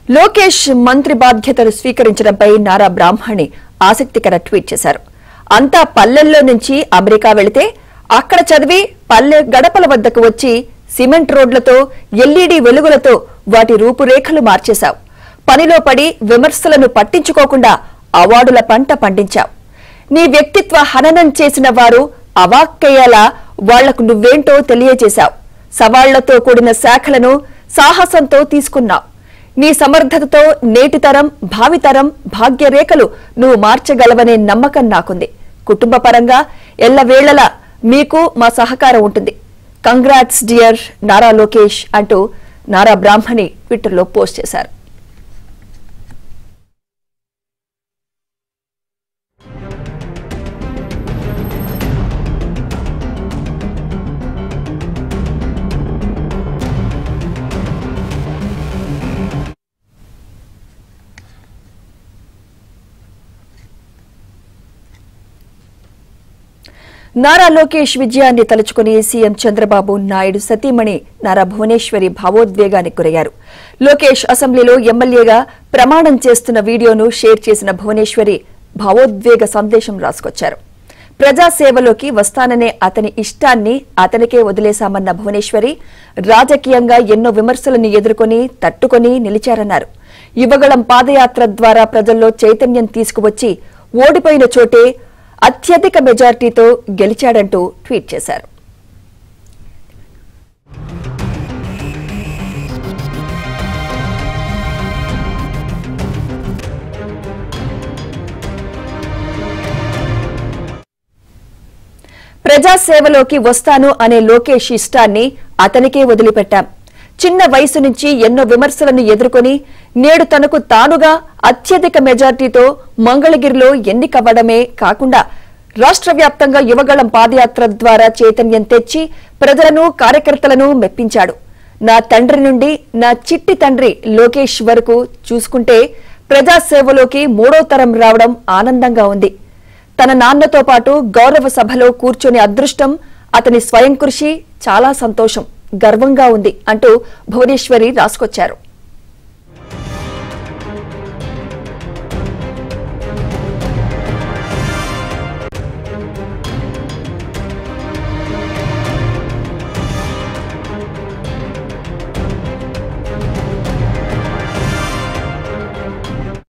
లోకేష్ మంత్రి బాధ్యతలు స్వీకరించడంపై నారా బ్రాహ్మణి ఆసక్తికర ట్వీట్ చేశారు. అంతా పల్లెల్లో నుంచి అమెరికా వెళితే అక్కడ చదివి పల్లె గడపల వద్దకు వచ్చి సిమెంట్ రోడ్లతో ఎల్ఈడీ వెలుగులతో వాటి రూపురేఖలు మార్చేశావు. పనిలో పడి విమర్శలను పట్టించుకోకుండా అవార్డుల పంట పండించావు. నీ వ్యక్తిత్వ హననం చేసిన వారు అవాక్కయ్యేలా వాళ్లకు నువ్వేంటో తెలియజేశావు. సవాళ్లతో కూడిన శాఖలను సాహసంతో తీసుకున్నావు. నీ సమర్థతతో నేటితరం భావితరం భాగ్యరేఖలు నువ్వు మార్చగలవనే నమ్మకం నాకుంది. కుటుంబ పరంగా ఎల్లవేళలా మీకు మా సహకారం ఉంటుంది. కంగ్రాట్స్ డియర్ నారా లోకేష్ అంటూ నారా బ్రాహ్మణి ట్విట్టర్లో పోస్ట్ చేశారు. నారా లోకేష్ విజయాన్ని తలుచుకుని సీఎం చంద్రబాబు నాయుడు సతీమణి నారా భువనేశ్వరి భావోద్వేగానికి గురయ్యారు. లోకేష్ అసెంబ్లీలో ఎమ్మెల్యేగా ప్రమాణం చేస్తున్న వీడియోను షేర్ చేసిన భువనేశ్వరి భావోద్వేగ సందేశం రాసుకొచ్చారు. ప్రజాసేవలోకి వస్తాననే అతని ఇష్టాన్ని అతనికే వదిలేశామన్న భువనేశ్వరి రాజకీయంగా ఎన్నో విమర్శలను ఎదుర్కొని తట్టుకొని నిలిచారన్నారు. యువగళం పాదయాత్ర ద్వారా ప్రజల్లో చైతన్యం తీసుకువచ్చి ఓడిపోయిన చోటే అత్యధిక మెజార్టీతో గెలిచాడంటూ ట్వీట్ చేశారు. ప్రజాసేవలోకి వస్తాను అనే లోకేష్ ఇష్టాన్ని అతనికే వదిలిపెట్టాం. చిన్న వయసు నుంచి ఎన్నో విమర్శలను ఎదుర్కొని నేడు తనకు తానుగా అత్యధిక మెజార్టీతో మంగళగిరిలో ఎన్నికవ్వడమే కాకుండా రాష్ట్ర వ్యాప్తంగా యువగళం పాదయాత్ర ద్వారా చైతన్యం తెచ్చి ప్రజలను కార్యకర్తలను మెప్పించాడు. నా తండ్రి నుండి నా చిట్టి తండ్రి లోకేష్ వరకు చూసుకుంటే ప్రజాసేవలోకి మూడో తరం రావడం ఆనందంగా ఉంది. తన నాన్నతో పాటు గౌరవ సభలో కూర్చొని అదృష్టం అతని స్వయం కృషి చాలా సంతోషం గర్వంగా ఉంది అంటూ భువనేశ్వరి రాసుకొచ్చారు.